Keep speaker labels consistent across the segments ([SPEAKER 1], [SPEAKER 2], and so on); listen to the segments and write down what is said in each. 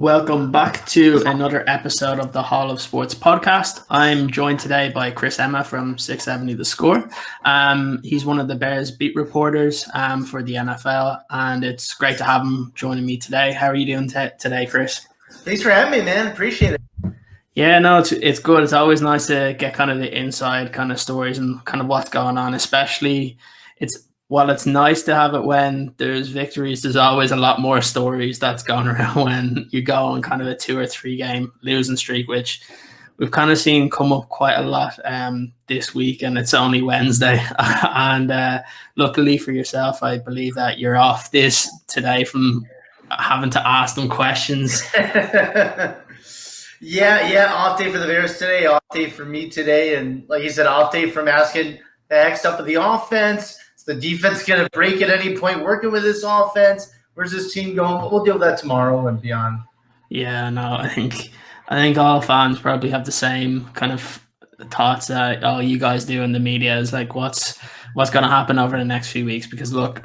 [SPEAKER 1] Welcome back to another episode of the Hall of Sports podcast. I'm joined today by Chris Emma from 670 The Score. He's one of the Bears beat reporters for the NFL, and it's great to have him joining me today. How are you doing today, Chris?
[SPEAKER 2] Thanks for having me, man. Appreciate it.
[SPEAKER 1] Yeah, no, it's good. It's always nice to get kind of the inside kind of stories and kind of what's going on, especially while it's nice to have it when there's victories, there's always a lot more stories that's going around when you go on kind of a 2 or 3 game losing streak, which we've kind of seen come up quite a lot this week, and it's only Wednesday. And luckily for yourself, I believe that you're off this today from having to ask them questions.
[SPEAKER 2] Yeah, off day for the Bears today, off day for me today, and like you said, off day from asking the X up of the offense. The defense going to break at any point working with this offense? Where's this team going? We'll deal with that tomorrow and beyond.
[SPEAKER 1] Yeah, no, I think all fans probably have the same kind of thoughts that all you guys do in the media is like, what's going to happen over the next few weeks? Because look,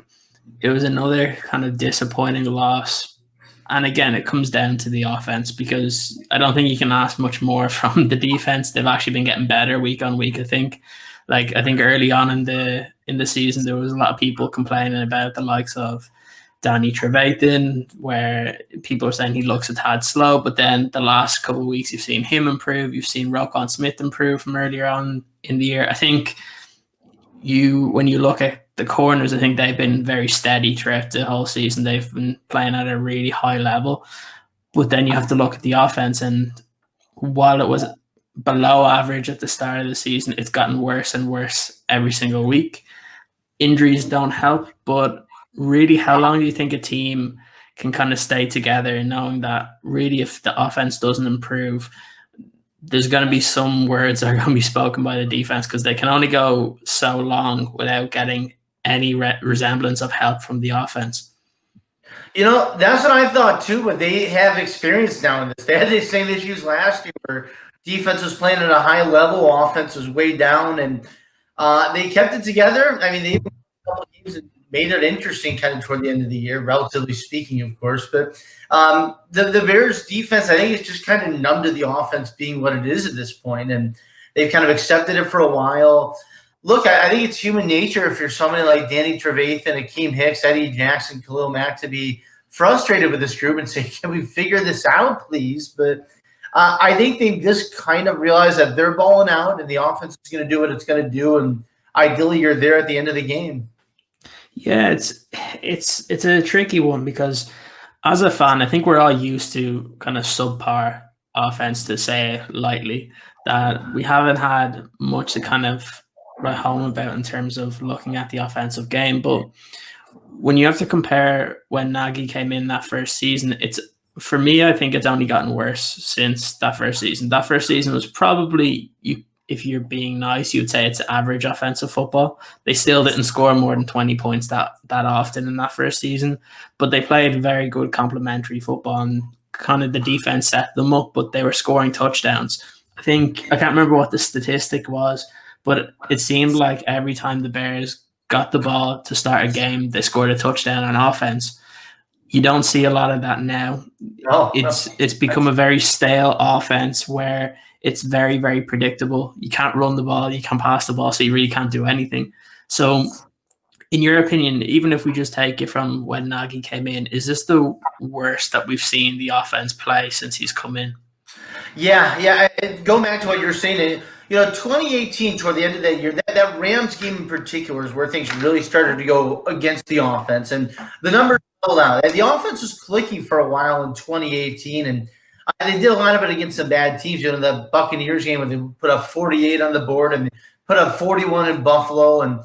[SPEAKER 1] it was another kind of disappointing loss. And again, it comes down to the offense, because I don't think you can ask much more from the defense. They've actually been getting better week on week, I think. Like, I think early on in the season, there was a lot of people complaining about the likes of Danny Trevathan, where people are saying he looks a tad slow. But then the last couple of weeks, you've seen him improve. You've seen Roquan Smith improve from earlier on in the year. I think when you look at the corners, I think they've been very steady throughout the whole season. They've been playing at a really high level. But then you have to look at the offense, and while it was below average at the start of the season, it's gotten worse and worse every single week. Injuries don't help, but really, how long do you think a team can kind of stay together, knowing that really if the offense doesn't improve, there's going to be some words that are going to be spoken by the defense, because they can only go so long without getting any resemblance of help from the offense?
[SPEAKER 2] You know, that's what I thought too, but they have experience now in this. They had the same issues last year where defense was playing at a high level, offense was way down, and they kept it together. I mean, they won a couple of games and made it interesting kind of toward the end of the year, relatively speaking, of course. But the Bears defense, I think it's just kind of numb to the offense being what it is at this point, and they've kind of accepted it for a while. Look, I think it's human nature if you're somebody like Danny Trevathan, Akeem Hicks, Eddie Jackson, Khalil Mack to be frustrated with this group and say, can we figure this out, please? But I think they just kind of realize that they're balling out and the offense is going to do what it's going to do, and ideally you're there at the end of the game.
[SPEAKER 1] Yeah, it's a tricky one, because as a fan, I think we're all used to kind of subpar offense, to say it lightly, that we haven't had much to kind of write home about in terms of looking at the offensive game. But when you have to compare when Nagy came in that first season, for me, I think it's only gotten worse since that first season. That first season was probably, if you're being nice, you'd say it's average offensive football. They still didn't score more than 20 points that often in that first season, but they played very good complementary football, and kind of the defense set them up, but they were scoring touchdowns. I can't remember what the statistic was, but it seemed like every time the Bears got the ball to start a game, they scored a touchdown on offense. You don't see a lot of that now. It's become a very stale offense where it's very, very predictable. You can't run the ball, you can't pass the ball, so you really can't do anything. So in your opinion, even if we just take it from when Nagy came in, is this the worst that we've seen the offense play since he's come in?
[SPEAKER 2] Yeah. Going back to what you're saying, 2018, toward the end of that year, that Rams game in particular is where things really started to go against the offense, and the numbers held out. The offense was clicky for a while in 2018, and they did a lot of it against some bad teams. The Buccaneers game where they put up 48 on the board and put up 41 in Buffalo, and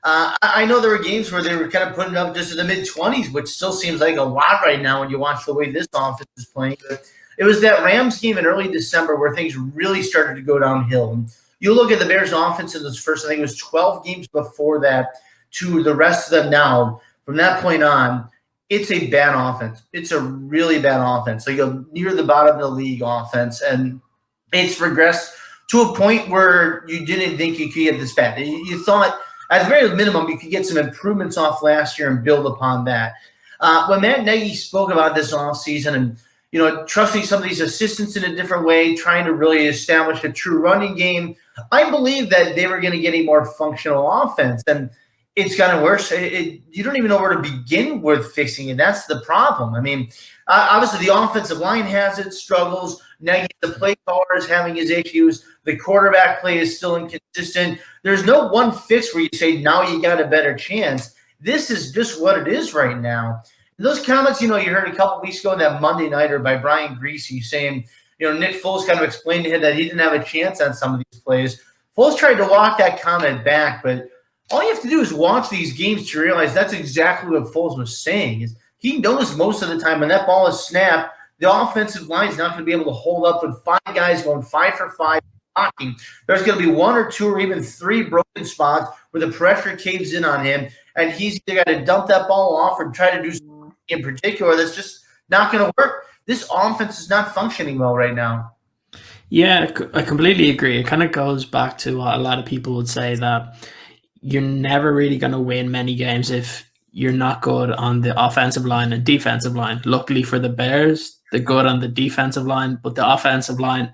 [SPEAKER 2] I know there were games where they were kind of putting up just in the mid-20s, which still seems like a lot right now when you watch the way this offense is playing. But it was that Rams game in early December where things really started to go downhill. And you look at the Bears' offense in this first, I think it was 12 games before that, to the rest of them now. From that point on, it's a bad offense. It's a really bad offense. Like near the bottom of the league offense, and it's regressed to a point where you didn't think you could get this bad. You thought, at the very minimum, you could get some improvements off last year and build upon that. When Matt Nagy spoke about this offseason, and trusting some of these assistants in a different way, trying to really establish a true running game. I believe that they were going to get a more functional offense, and it's gotten worse. You don't even know where to begin with fixing it. That's the problem. I mean, obviously the offensive line has its struggles. Nagy, the play caller, is having his issues. The quarterback play is still inconsistent. There's no one fix where you say now you got a better chance. This is just what it is right now. And those comments, you heard a couple weeks ago in that Monday Nighter by Brian Greasy saying, Nick Foles kind of explained to him that he didn't have a chance on some of these plays. Foles tried to walk that comment back, but all you have to do is watch these games to realize that's exactly what Foles was saying. Is he knows most of the time when that ball is snapped, the offensive line is not going to be able to hold up with 5 guys going 5 for 5 blocking. There's going to be 1 or 2 or even 3 broken spots where the pressure caves in on him, and he's either got to dump that ball off or try to do something in particular that's just not going to work. This offense is not functioning well right now.
[SPEAKER 1] Yeah, I completely agree. It kind of goes back to what a lot of people would say, that you're never really going to win many games if you're not good on the offensive line and defensive line. Luckily for the Bears, they're good on the defensive line, but the offensive line,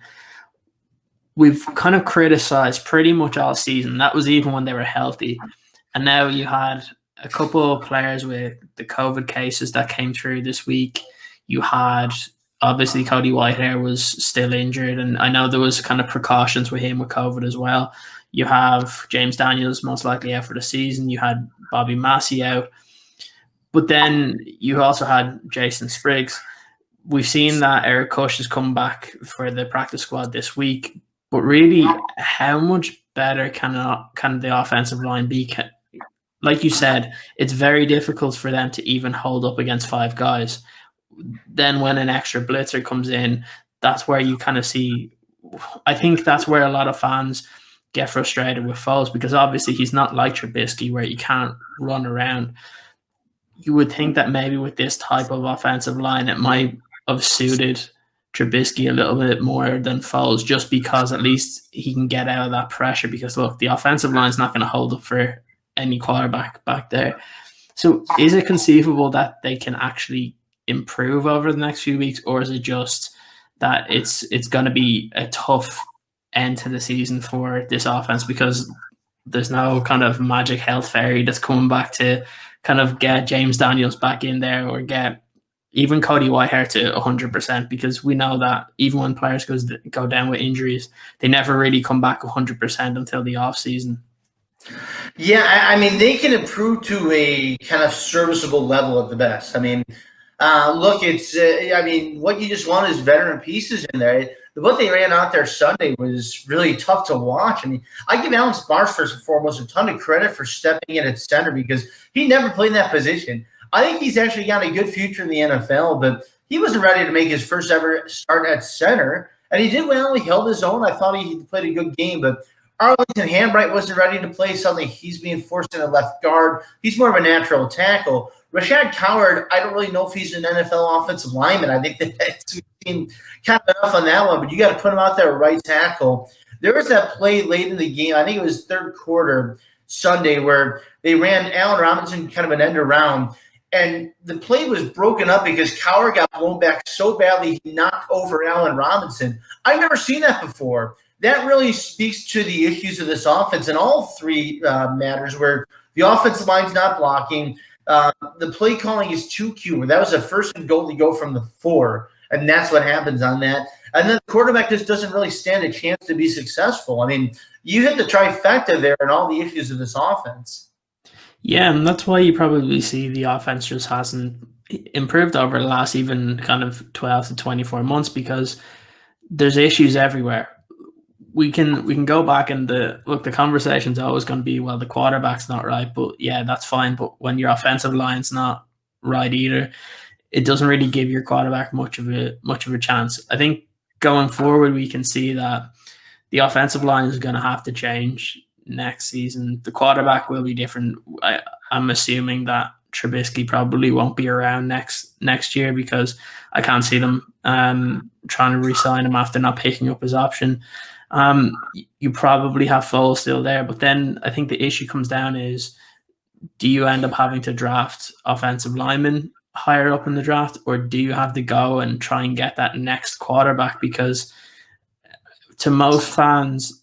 [SPEAKER 1] we've kind of criticized pretty much all season. That was even when they were healthy. And now you had a couple of players with the COVID cases that came through this week. You had, obviously, Cody Whitehair was still injured, and I know there was kind of precautions with him with COVID as well. You have James Daniels most likely out for the season. You had Bobby Massey out. But then you also had Jason Spriggs. We've seen that Eric Kush has come back for the practice squad this week. But really, how much better can the offensive line be? Like you said, it's very difficult for them to even hold up against 5 guys. Then when an extra blitzer comes in, that's where you kind of see, I think that's where a lot of fans get frustrated with Foles, because obviously he's not like Trubisky where you can't run around. You would think that maybe with this type of offensive line, it might have suited Trubisky a little bit more than Foles, just because at least he can get out of that pressure, because look, the offensive line is not going to hold up for any quarterback back there. So is it conceivable that they can actually improve over the next few weeks, or is it just that it's going to be a tough end to the season for this offense because there's no kind of magic health fairy that's coming back to kind of get James Daniels back in there or get even Cody Whitehair to 100%, because we know that even when players go down with injuries, they never really come back 100% until the off season.
[SPEAKER 2] Yeah, I mean, they can improve to a kind of serviceable level at the best. I mean, look, it's what you just want is veteran pieces in there. What they ran out there Sunday was really tough to watch. I mean, I give Alex Bars first and foremost a ton of credit for stepping in at center, because he never played in that position. I think he's actually got a good future in the NFL, but he wasn't ready to make his first ever start at center, and he did well. He held his own. I thought he played a good game, but Arlington Hambright wasn't ready to play. Suddenly he's being forced into left guard. He's more of a natural tackle. Rashad Coward, I don't really know if he's an NFL offensive lineman. I think that's seen kind of enough on that one, but you got to put him out there right tackle. There was that play late in the game, I think it was third quarter Sunday, where they ran Allen Robinson kind of an end around, and the play was broken up because Coward got blown back so badly he knocked over Allen Robinson. I've never seen that before. That really speaks to the issues of this offense in all 3 matters, where the offensive line's not blocking. The play calling is too cute. That was a first and goal to go from the 4, and that's what happens on that. And then the quarterback just doesn't really stand a chance to be successful. I mean, you hit the trifecta there and all the issues of this offense.
[SPEAKER 1] Yeah, and that's why you probably see the offense just hasn't improved over the last even kind of 12 to 24 months, because there's issues everywhere. We can go back and the conversation's always going to be, well, the quarterback's not right, but yeah, that's fine. But when your offensive line's not right either, it doesn't really give your quarterback much of a chance. I think going forward, we can see that the offensive line is going to have to change next season. The quarterback will be different. I'm assuming that Trubisky probably won't be around next year, because I can't see them trying to re-sign him after not picking up his option. You probably have Foles still there, but then I think the issue comes down is, do you end up having to draft offensive linemen higher up in the draft, or do you have to go and try and get that next quarterback? Because to most fans,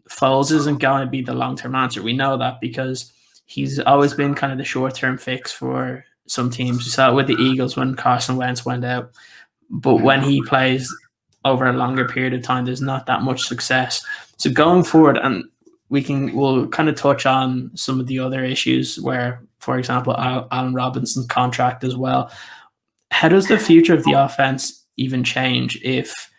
[SPEAKER 1] Foles isn't going to be the long-term answer. We know that because he's always been kind of the short-term fix for some teams. We saw it with the Eagles when Carson Wentz went out. But when he plays over a longer period of time, there's not that much success. So going forward, and we'll kind of touch on some of the other issues where, for example, Allen Robinson's contract as well. How does the future of the offense even change if,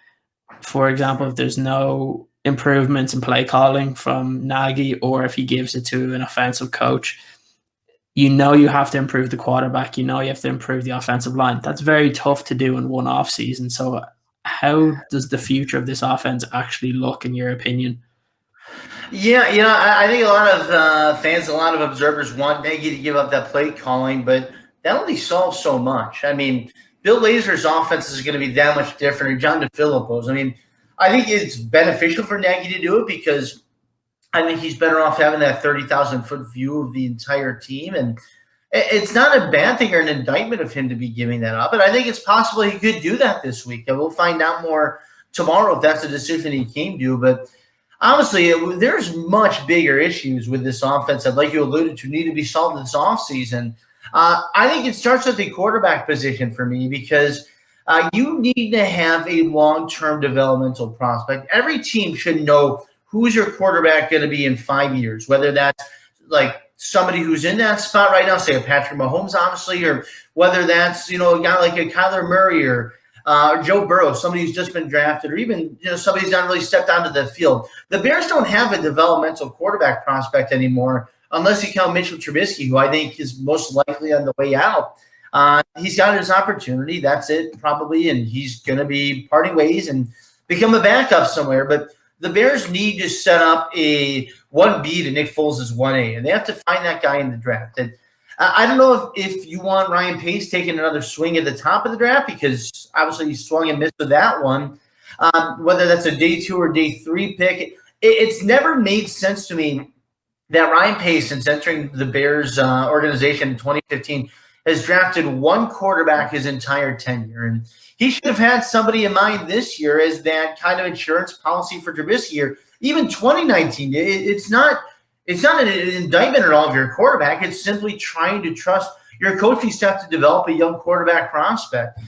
[SPEAKER 1] for example, if there's no improvements in play calling from Nagy, or if he gives it to an offensive coach? You have to improve the quarterback. You have to improve the offensive line. That's very tough to do in one off season. So how does the future of this offense actually look, in your opinion?
[SPEAKER 2] Yeah, I think a lot of fans, a lot of observers want Nagy to give up that play calling, but that only solves so much. I mean, Bill Lazor's offense is going to be that much different, or John DeFilippo's. I mean, I think it's beneficial for Nagy to do it because I think he's better off having that 30,000-foot view of the entire team. And it's not a bad thing or an indictment of him to be giving that up. And I think it's possible he could do that this week. And we'll find out more tomorrow if that's a decision he came to. But honestly, there's much bigger issues with this offense that, like you alluded to, need to be solved this offseason. I think it starts with the quarterback position for me because you need to have a long-term developmental prospect. Every team should know who's your quarterback going to be in 5 years, whether that's like somebody who's in that spot right now, say a Patrick Mahomes, honestly, or whether that's, a guy like a Kyler Murray or Joe Burrow, somebody who's just been drafted, or even, somebody who's not really stepped onto the field. The Bears don't have a developmental quarterback prospect anymore, unless you count Mitchell Trubisky, who I think is most likely on the way out. He's got his opportunity. That's it, probably, and he's going to be parting ways and become a backup somewhere. But the Bears need to set up a 1B to Nick Foles' 1A, and they have to find that guy in the draft. And I don't know if you want Ryan Pace taking another swing at the top of the draft, because obviously he swung and missed with that one. Whether that's a day 2 or day 3 pick, it's never made sense to me that Ryan Pace, since entering the Bears organization in 2015, has drafted one quarterback his entire tenure. And he should have had somebody in mind this year as that kind of insurance policy for Trubisky, or even 2019. It's not an indictment at all of your quarterback. It's simply trying to trust your coaching staff to develop a young quarterback prospect.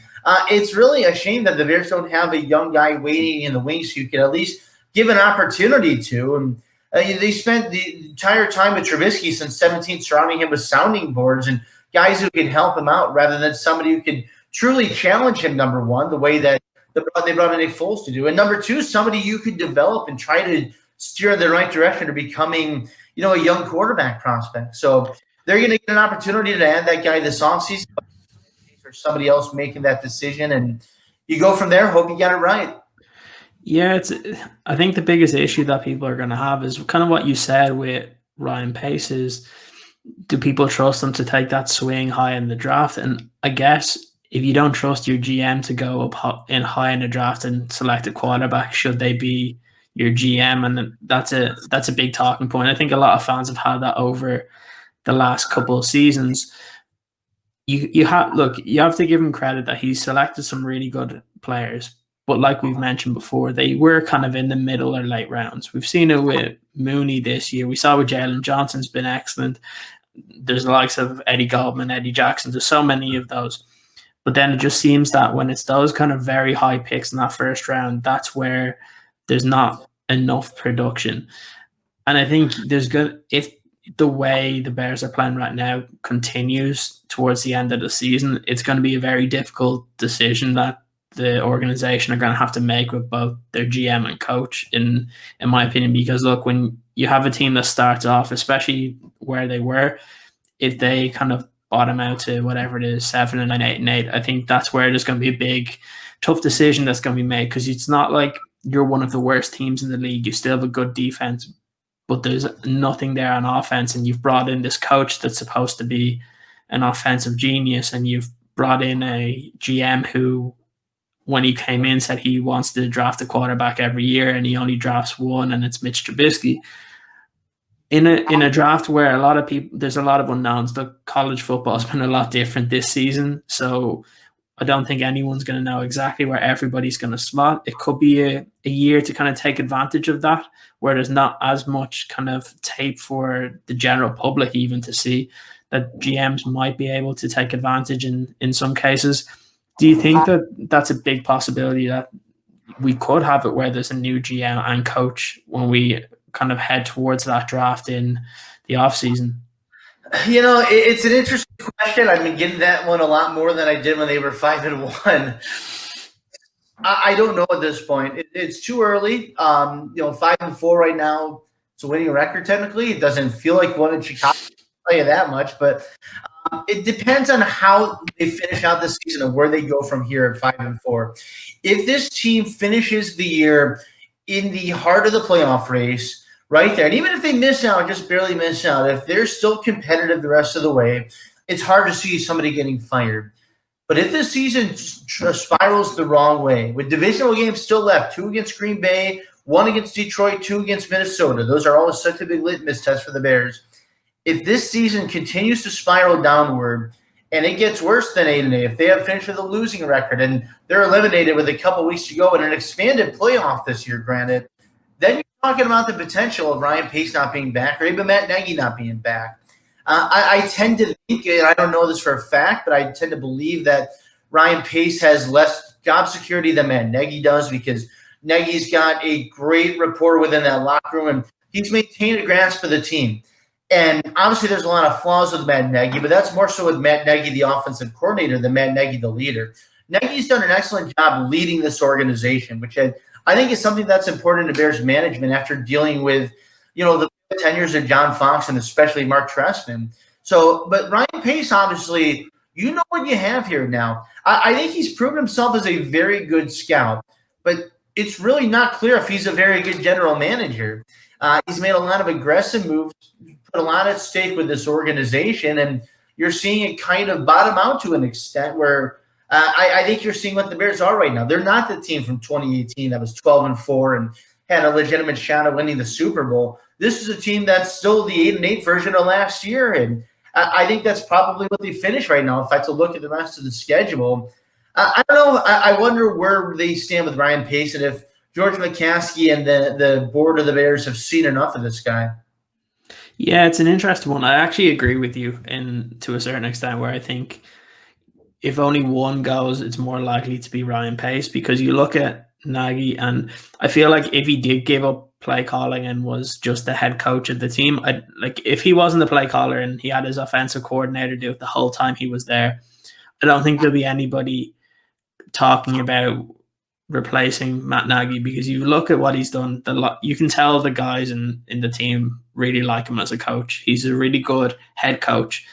[SPEAKER 2] It's really a shame that the Bears don't have a young guy waiting in the wings who you could at least give an opportunity to. And they spent the entire time with Trubisky since 17 surrounding him with sounding boards and guys who could help him out rather than somebody who could truly challenge him, number one, the way that they brought in Nick Foles to do. And number two, somebody you could develop and try to steer in the right direction to becoming, a young quarterback prospect. So they're going to get an opportunity to add that guy this offseason, or somebody else making that decision. And you go from there, hope you got it right.
[SPEAKER 1] Yeah, I think the biggest issue that people are going to have is kind of what you said with Ryan Pace is, do people trust him to take that swing high in the draft? And I guess if you don't trust your GM to go up high in the draft and select a quarterback, should they be your GM? And that's a big talking point. I think a lot of fans have had that over the last couple of seasons. You have to give him credit that he's selected some really good players. But like we've mentioned before, they were kind of in the middle or late rounds. We've seen it with Mooney this year. We saw with Jalen Johnson's been excellent. There's the likes of Eddie Goldman, Eddie Jackson. There's so many of those. But then it just seems that when it's those kind of very high picks in that first round, that's where there's not enough production. And I think if the way the Bears are playing right now continues towards the end of the season, it's going to be a very difficult decision that the organization are going to have to make with both their GM and coach, in my opinion. Because look, when you have a team that starts off, especially where they were, if they kind of bottom out to whatever it is, 7-9, 8-8, I think that's where there's going to be a big, tough decision that's going to be made. Because it's not like you're one of the worst teams in the league. You still have a good defense, but there's nothing there on offense. And you've brought in this coach that's supposed to be an offensive genius, and you've brought in a GM who, when he came in, said he wants to draft a quarterback every year, and he only drafts one, and it's Mitch Trubisky. in a draft where a lot of people, there's a lot of unknowns. The college football has been a lot different this season, so I don't think anyone's going to know exactly where everybody's going to slot. It could be a year to kind of take advantage of that, where there's not as much kind of tape for the general public even to see, that GMs might be able to take advantage in some cases. Do you think that that's a big possibility, that we could have it where there's a new GM and coach when we kind of head towards that draft in the off season?
[SPEAKER 2] It's an interesting question. I've been getting that one a lot more than I did when they were 5-1. I don't know at this point. It's too early. 5-4 right now. It's a winning record technically. It doesn't feel like one in Chicago. I'll tell you that much, but it depends on how they finish out the season and where they go from here at 5-4. If this team finishes the year in the heart of the playoff race, right there, and even if they miss out, just barely miss out, if they're still competitive the rest of the way, it's hard to see somebody getting fired. But if this season spirals the wrong way, with divisional games still left, 2 against Green Bay, 1 against Detroit, 2 against Minnesota, those are always such a big litmus test for the Bears. If this season continues to spiral downward and it gets worse than 8-8, if they have finished with a losing record and they're eliminated with a couple weeks to go in an expanded playoff this year, granted, then you're talking about the potential of Ryan Pace not being back or even Matt Nagy not being back. I tend to think, and I don't know this for a fact, but I tend to believe that Ryan Pace has less job security than Matt Nagy does, because Nagy's got a great rapport within that locker room and he's maintained a grasp of the team. And obviously there's a lot of flaws with Matt Nagy, but that's more so with Matt Nagy, the offensive coordinator, than Matt Nagy, the leader. Nagy's done an excellent job leading this organization, which I think is something that's important to Bears management after dealing with, the tenures of John Fox and especially Mark Trestman. So, but Ryan Pace, obviously, you know what you have here now. I think he's proven himself as a very good scout, but it's really not clear if he's a very good general manager. He's made a lot of aggressive moves, put a lot at stake with this organization, and you're seeing it kind of bottom out to an extent where I think you're seeing what the Bears are right now. They're not the team from 2018 that was 12-4 and had a legitimate shot at winning the Super Bowl. This is a team that's still the 8-8 version of last year, and I think that's probably what they finish right now. If I have to look at the rest of the schedule, I don't know. I wonder where they stand with Ryan Pace and if George McCaskey and the board of the Bears have seen enough of this guy.
[SPEAKER 1] Yeah, it's an interesting one. I actually agree with you to a certain extent, where I think if only one goes, it's more likely to be Ryan Pace, because you look at Nagy, and I feel like if he did give up play calling and was just the head coach of the team, if he wasn't the play caller and he had his offensive coordinator do it the whole time he was there, I don't think there'll be anybody talking about replacing Matt Nagy, because you look at what he's done. You can tell the guys in the team really like him as a coach. He's a really good head coach.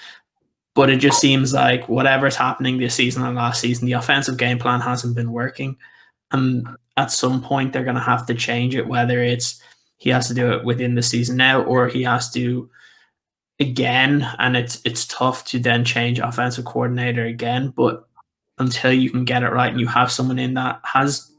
[SPEAKER 1] But it just seems like whatever's happening this season and last season, the offensive game plan hasn't been working. And at some point, they're going to have to change it, whether it's he has to do it within the season now or he has to again. And it's tough to then change offensive coordinator again. But until you can get it right and you have someone in that has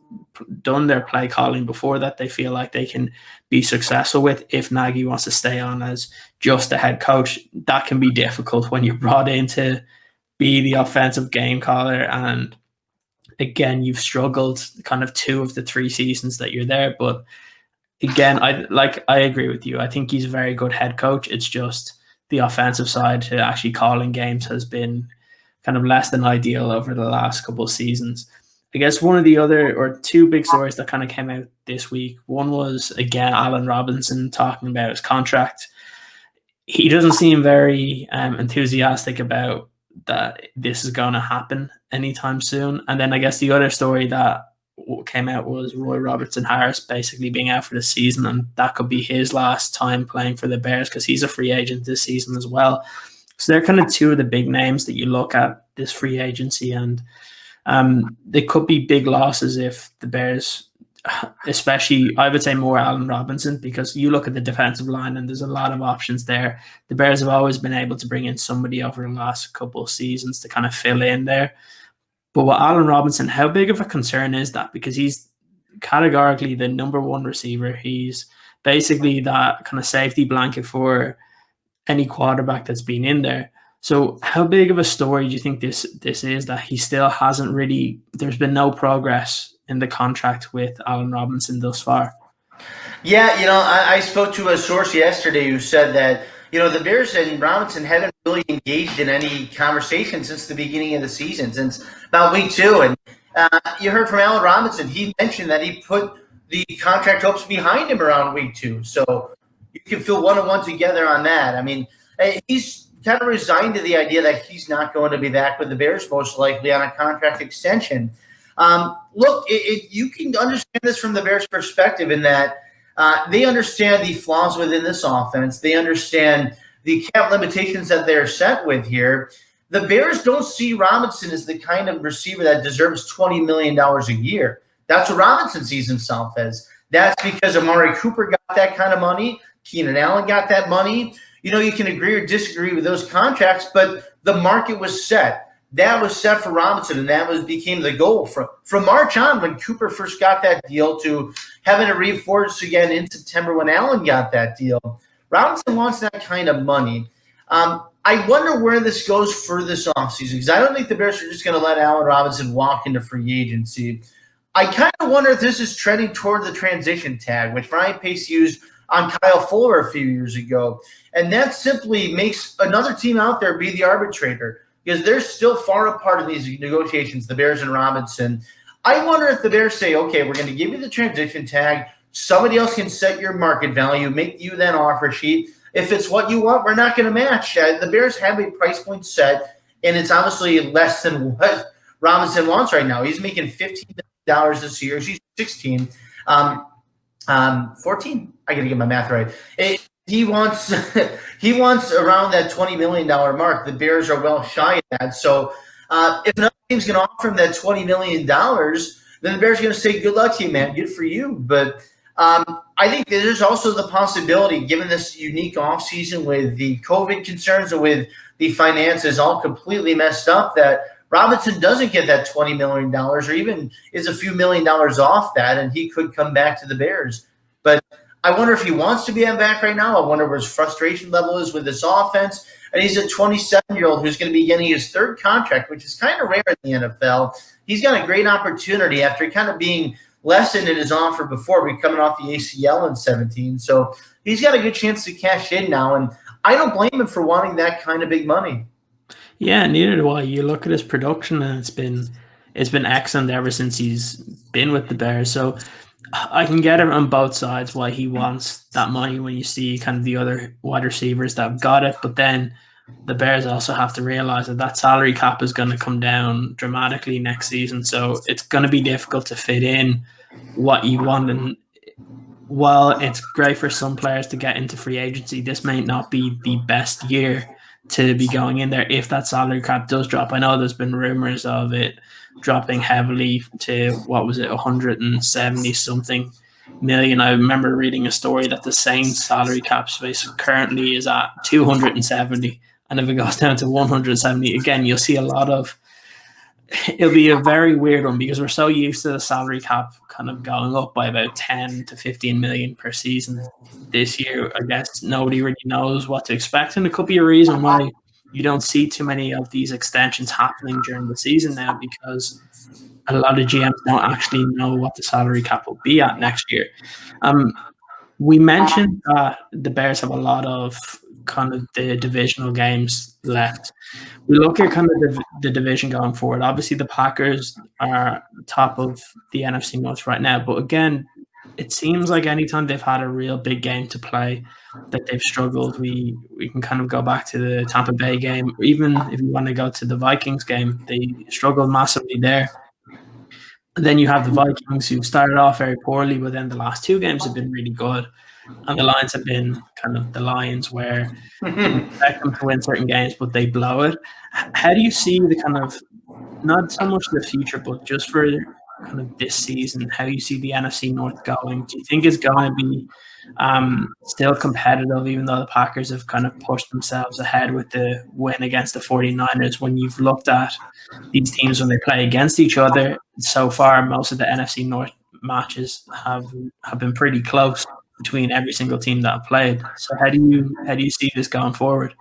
[SPEAKER 1] done their play calling before that they feel like they can be successful with, if Nagy wants to stay on as just a head coach, that can be difficult when you're brought in to be the offensive game caller. And again, you've struggled kind of 2 of the 3 seasons that you're there. But again, I agree with you. I think he's a very good head coach. It's just the offensive side to actually calling games has been kind of less than ideal over the last couple of seasons. I guess one of the other or 2 big stories that kind of came out this week, one was, again, Allen Robinson talking about his contract. He doesn't seem very enthusiastic about that this is going to happen anytime soon. And then I guess the other story that came out was Roy Robertson Harris basically being out for the season, and that could be his last time playing for the Bears because he's a free agent this season as well. So they're kind of 2 of the big names that you look at this free agency, and they could be big losses if the Bears, especially I would say more Allen Robinson, because you look at the defensive line and there's a lot of options there. The Bears have always been able to bring in somebody over the last couple of seasons to kind of fill in there. But with Allen Robinson, how big of a concern is that? Because he's categorically the number 1 receiver. He's basically that kind of safety blanket for any quarterback that's been in there. So how big of a story do you think this is, that he still hasn't really, there's been no progress in the contract with Allen Robinson thus far?
[SPEAKER 2] Yeah, I spoke to a source yesterday who said that, the Bears and Robinson haven't really engaged in any conversation since the beginning of the season, since about week 2. And you heard from Allen Robinson. He mentioned that he put the contract hopes behind him around week 2. So you can feel one-on-one together on that. I mean, he's kind of resigned to the idea that he's not going to be back with the Bears, most likely on a contract extension. Look, you can understand this from the Bears' perspective in that they understand the flaws within this offense. They understand the cap limitations that they're set with here. The Bears don't see Robinson as the kind of receiver that deserves $20 million a year. That's what Robinson sees himself as. That's because Amari Cooper got that kind of money. Keenan Allen got that money. You can agree or disagree with those contracts, but the market was set. That was set for Robinson, and that became the goal from March on, when Cooper first got that deal, to having to reinforce again in September when Allen got that deal. Robinson wants that kind of money. I wonder where this goes for this offseason, because I don't think the Bears are just going to let Allen Robinson walk into free agency. I kind of wonder if this is trending toward the transition tag, which Ryan Pace used on Kyle Fuller a few years ago. And that simply makes another team out there be the arbitrator, because they're still far apart in these negotiations, the Bears and Robinson. I wonder if the Bears say, okay, we're going to give you the transition tag. Somebody else can set your market value, make you that offer sheet. If it's what you want, we're not going to match. The Bears have a price point set, and it's obviously less than what Robinson wants right now. He's making $15 million this year. She's 16. 14. I got to get my math right. He wants around that $20 million mark. The Bears are well shy of that. So if another team's going to offer him that $20 million, then the Bears are going to say, good luck to you, man. Good for you. But I think there's also the possibility, given this unique offseason with the COVID concerns and with the finances all completely messed up, that Robinson doesn't get that $20 million, or even is a few $1 million off that, and he could come back to the Bears. But I wonder if he wants to be back right now. I wonder where his frustration level is with this offense. And he's a 27-year-old who's going to be getting his third contract, which is kind of rare in the NFL. He's got a great opportunity after kind of being lessened in his offer before, coming off the ACL in 17. So he's got a good chance to cash in now, and I don't blame him for wanting that kind of big money.
[SPEAKER 1] Yeah, neither do I. You look at his production, and it's been excellent ever since he's been with the Bears. So I can get it on both sides why he wants that money when you see kind of the other wide receivers that have got it. But then the Bears also have to realize that salary cap is going to come down dramatically next season. So it's going to be difficult to fit in what you want. And while it's great for some players to get into free agency, this may not be the best year to be going in there if that salary cap does drop. I know there's been rumors of it dropping heavily to, what was it, 170 something million. I remember reading a story that the Saints salary cap space currently is at 270, and if it goes down to 170 again, you'll see it'll be a very weird one, because we're so used to the salary cap kind of going up by about 10 to 15 million per season. This year, I guess nobody really knows what to expect, and it could be a reason why you don't see too many of these extensions happening during the season now, because a lot of GMs don't actually know what the salary cap will be at next year. We mentioned that the Bears have a lot of kind of the divisional games left. We look at kind of the division going forward. Obviously, the Packers are top of the NFC North right now, but again, it seems like anytime they've had a real big game to play, that they've struggled. We can kind of go back to the Tampa Bay game, or even if you want to go to the Vikings game, they struggled massively there. And then you have the Vikings, who started off very poorly, but then the last two games have been really good. And the Lions have been kind of the Lions, where you expect them to win certain games, but they blow it. How do you see the kind of, not so much the future, but just for kind of this season, how you see the NFC North going? Do you think it's going to be still competitive, even though the Packers have kind of pushed themselves ahead with the win against the 49ers? When you've looked at these teams when they play against each other, so far most of the NFC North matches have been pretty close. between every single team that have played. So how do you see this going forward?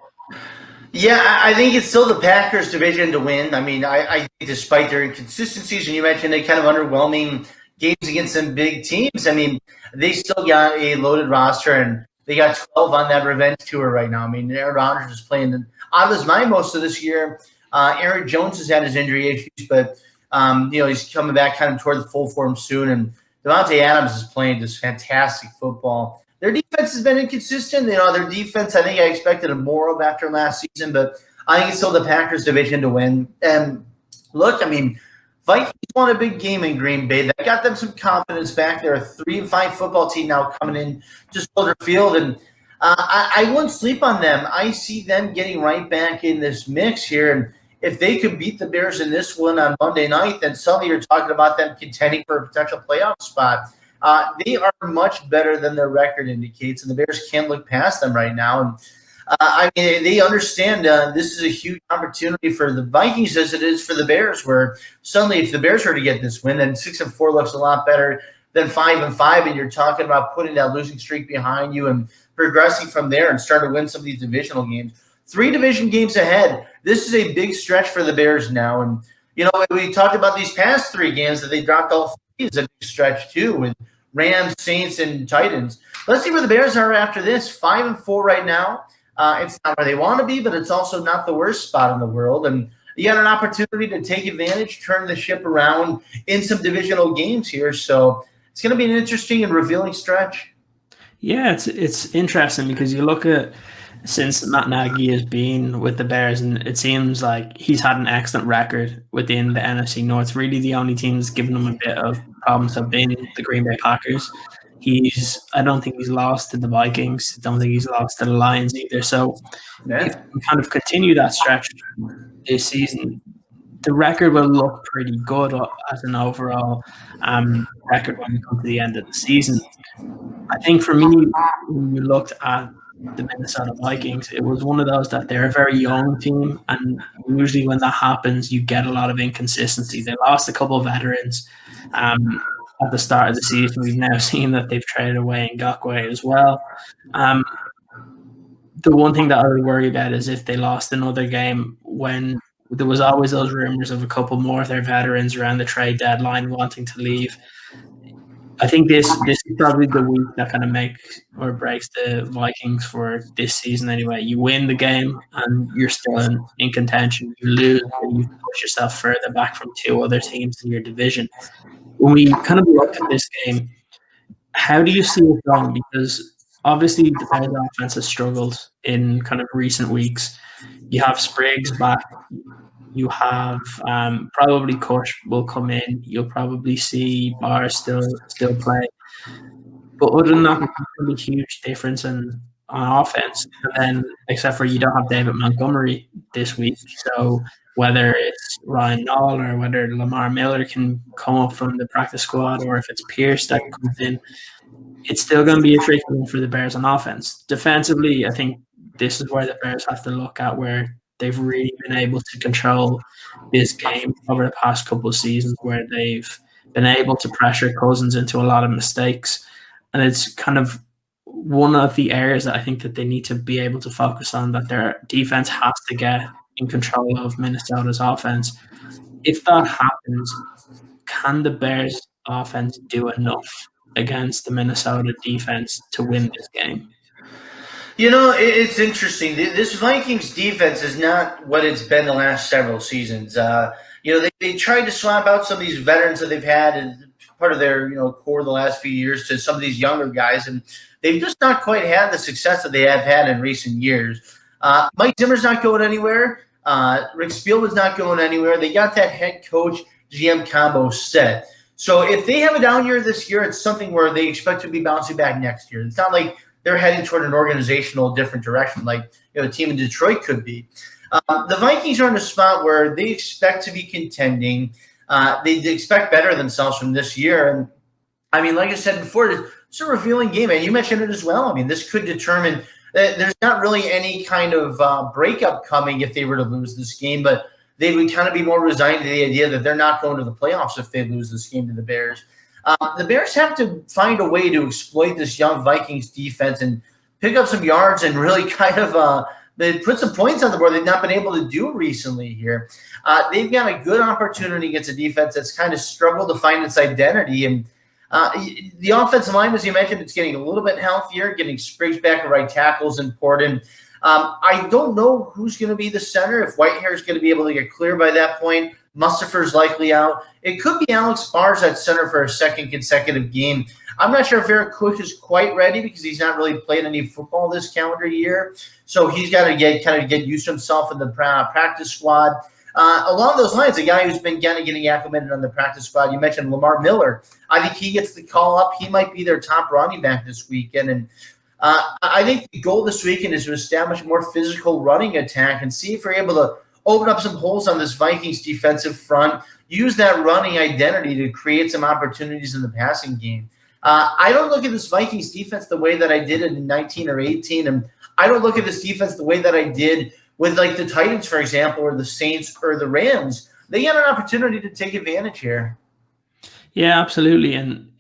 [SPEAKER 2] Yeah, I think it's still the Packers' division to win. I mean, I think despite their inconsistencies, and you mentioned they kind of underwhelming games against some big teams, I mean, they still got a loaded roster, and they got 12 on that revenge tour right now. I mean, Aaron Rodgers is playing out of his mind most of this year. Aaron Jones has had his injury issues, but he's coming back kind of toward the full form soon, and Devontae Adams is playing just fantastic football. Their defense has been inconsistent. Their defense, I think I expected more of after last season, but I think it's still the Packers' division to win. And look, I mean, Vikings won a big game in Green Bay. That got them some confidence back. They're a 3-5 football team now coming in to Soldier Field, and I wouldn't sleep on them. I see them getting right back in this mix here, and if they could beat the Bears in this one on Monday night, then suddenly you're talking about them contending for a potential playoff spot. They are much better than their record indicates, and the Bears can't look past them right now. And I mean, they understand this is a huge opportunity for the Vikings as it is for the Bears. Where suddenly, if the Bears were to get this win, then 6-4 looks a lot better than 5-5, and you're talking about putting that losing streak behind you and progressing from there and starting to win some of these divisional games. 3 division games ahead. This is a big stretch for the Bears now, and we talked about these past 3 games that they dropped all 3 is a big stretch too with Rams, Saints, and Titans. Let's see where the Bears are after this. 5-4 right now. It's not where they want to be, but it's also not the worst spot in the world. And you got an opportunity to take advantage, turn the ship around in some divisional games here. So it's going to be an interesting and revealing stretch.
[SPEAKER 1] Yeah, it's interesting because you look at since Matt Nagy has been with the Bears, and it seems like he's had an excellent record within the NFC North. Really, the only team that's given him a bit of problems have been the Green Bay Packers. I don't think he's lost to the Vikings. I don't think he's lost to the Lions either. So if we kind of continue that stretch this season, the record will look pretty good as an overall record when we come to the end of the season. I think for me, when you looked at the Minnesota Vikings, it was one of those that they're a very young team, and usually when that happens, you get a lot of inconsistency. They lost a couple of veterans at the start of the season. We've now seen that they've traded away Ngakoue as well. The one thing that I would worry about is if they lost another game when there was always those rumors of a couple more of their veterans around the trade deadline wanting to leave. I think this is probably the week that kind of makes or breaks the Vikings for this season anyway. You win the game and you're still in contention. You lose and you push yourself further back from 2 other teams in your division. When we kind of look at this game, how do you see it going? Because obviously the Bears offense has struggled in kind of recent weeks. You have Spriggs back. You have probably Kush will come in. You'll probably see Barr still play. But other than that, there's going to be a huge difference on offense. And then, except for you don't have David Montgomery this week. So whether it's Ryan Nall or whether Lamar Miller can come up from the practice squad or if it's Pierce that comes in, it's still going to be a tricky one for the Bears on offense. Defensively, I think this is where the Bears have to look at where they've really been able to control this game over the past couple of seasons, where they've been able to pressure Cousins into a lot of mistakes. And it's kind of one of the areas that I think that they need to be able to focus on, that their defense has to get in control of Minnesota's offense. If that happens, can the Bears offense do enough against the Minnesota defense to win this game?
[SPEAKER 2] It's interesting. This Vikings defense is not what it's been the last several seasons. They tried to swap out some of these veterans that they've had and part of their core the last few years to some of these younger guys, and they've just not quite had the success that they have had in recent years. Mike Zimmer's not going anywhere. Rick Spielman's not going anywhere. They got that head coach GM combo set. So if they have a down year this year, it's something where they expect to be bouncing back next year. It's not like they're heading toward an organizational different direction like a team in Detroit could be. The Vikings are in a spot where they expect to be contending. They expect better of themselves from this year. And I mean, like I said before, it's a revealing game, and you mentioned it as well. I mean, this could determine that there's not really any kind of breakup coming if they were to lose this game, but they would kind of be more resigned to the idea that they're not going to the playoffs if they lose this game to the Bears. The Bears have to find a way to exploit this young Vikings defense and pick up some yards and really kind of they put some points on the board they've not been able to do recently here. They've got a good opportunity against a defense that's kind of struggled to find its identity. And the offensive line, as you mentioned, it's getting a little bit healthier, getting Spriggs back at right tackle is important. I don't know who's going to be the center, if Whitehair is going to be able to get clear by that point. Mustafer's likely out. It could be Alex Barr's at center for a second consecutive game. I'm not sure if Eric Cook is quite ready because he's not really played any football this calendar year. So he's got to get used to himself in the practice squad. Along those lines, a guy who's been kind of getting acclimated on the practice squad, you mentioned Lamar Miller. I think he gets the call up. He might be their top running back this weekend. And I think the goal this weekend is to establish a more physical running attack and see if we're able to open up some holes on this Vikings defensive front, use that running identity to create some opportunities in the passing game. I don't look at this Vikings defense the way that I did in 19 or 18, and I don't look at this defense the way that I did with like the Titans, for example, or the Saints or the Rams. They had an opportunity to take advantage here.
[SPEAKER 1] Yeah, absolutely. And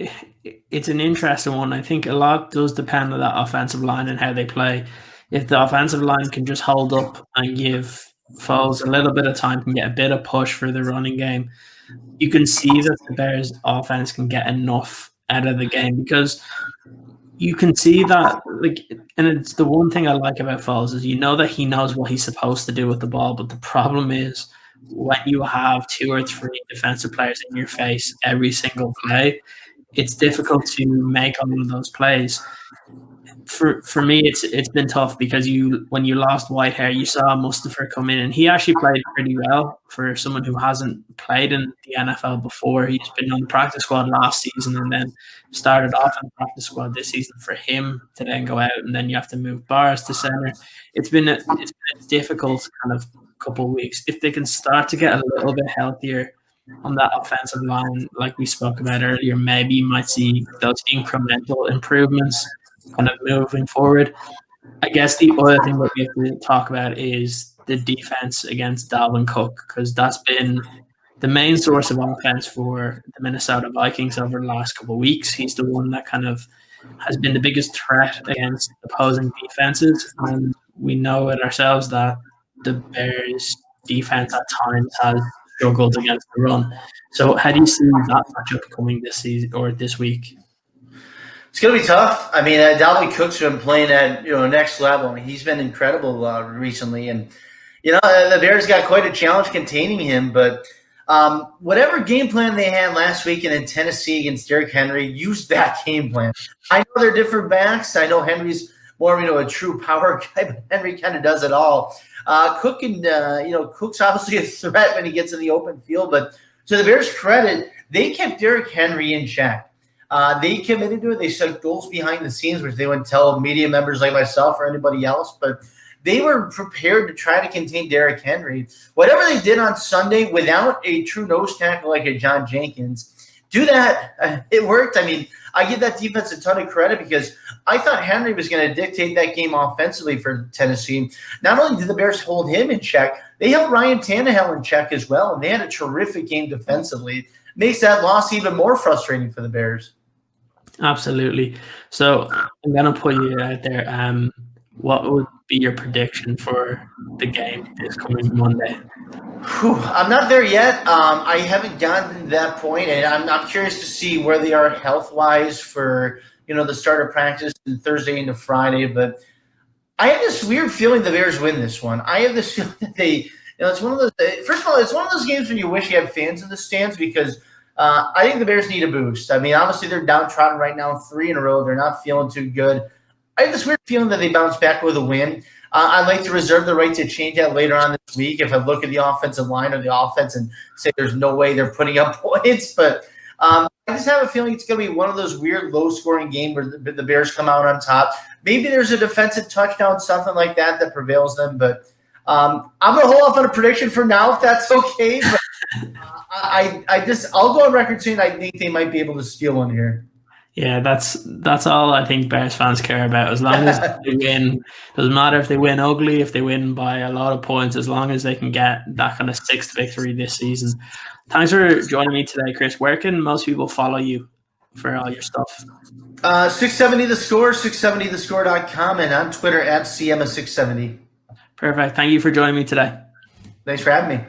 [SPEAKER 1] it's an interesting one. I think a lot does depend on that offensive line and how they play. If the offensive line can just hold up and give Foles a little bit of time, can get a bit of push for the running game, you can see that the Bears offense can get enough out of the game, because you can see that, like, and it's the one thing I like about Foles is you know that he knows what he's supposed to do with the ball, but the problem is when you have 2 or 3 defensive players in your face every single play, it's difficult to make all of those plays. For me, it's been tough because when you lost Whitehair, you saw Mustafer come in, and he actually played pretty well for someone who hasn't played in the NFL before. He's been on the practice squad last season and then started off on the practice squad this season. For him to then go out and then you have to move Barrs to center, it's been a difficult kind of couple of weeks. If they can start to get a little bit healthier on that offensive line, like we spoke about earlier, maybe you might see those incremental improvements kind of moving forward. I guess the other thing that we have to talk about is the defense against Dalvin Cook, because that's been the main source of offense for the Minnesota Vikings over the last couple of weeks. He's the one that kind of has been the biggest threat against opposing defenses, and we know it ourselves that the Bears defense at times has struggled against the run. So how do you see that matchup coming this season or this week?
[SPEAKER 2] It's going to be tough. I mean, Dalvin Cook's been playing at next level. I mean, he's been incredible recently, and the Bears got quite a challenge containing him. But whatever game plan they had last weekend in Tennessee against Derrick Henry, used that game plan. I know they're different backs. I know Henry's more a true power guy, but Henry kind of does it all. Cook and Cook's obviously a threat when he gets in the open field, but to the Bears' credit, they kept Derrick Henry in check. They committed to it. They set goals behind the scenes, which they wouldn't tell media members like myself or anybody else, but they were prepared to try to contain Derrick Henry. Whatever they did on Sunday without a true nose tackle like a John Jenkins, do that. It worked. I mean, I give that defense a ton of credit because I thought Henry was going to dictate that game offensively for Tennessee. Not only did the Bears hold him in check, they held Ryan Tannehill in check as well, and they had a terrific game defensively. Makes that loss even more frustrating for the Bears.
[SPEAKER 1] Absolutely. So I'm going to put you out there. What would be your prediction for the game this coming Monday?
[SPEAKER 2] I'm not there yet. I haven't gotten to that point, and I'm curious to see where they are health-wise for the start of practice and Thursday into Friday. But I have this weird feeling the Bears win this one. I have this feeling that they, it's one of those. First of all, it's one of those games where you wish you had fans in the stands because I think the Bears need a boost. I mean, obviously they're downtrodden right now, 3 in a row. They're not feeling too good. I have this weird feeling that they bounce back with a win. I'd like to reserve the right to change that later on this week if I look at the offensive line or the offense and say there's no way they're putting up points. But I just have a feeling it's going to be one of those weird low-scoring games where the Bears come out on top. Maybe there's a defensive touchdown, something like that prevails them. But I'm going to hold off on a prediction for now if that's okay. But I'll go on record saying I think they might be able to steal one here.
[SPEAKER 1] Yeah, that's all I think Bears fans care about. As long as they win, doesn't matter if they win ugly, if they win by a lot of points, as long as they can get that kind of 6th victory this season. Thanks for joining me today, Chris. Where can most people follow you? for all your stuff?
[SPEAKER 2] 670 The Score, 670thescore.com, and on Twitter at CMA670.
[SPEAKER 1] Perfect. Thank you for joining me today.
[SPEAKER 2] Thanks for having me.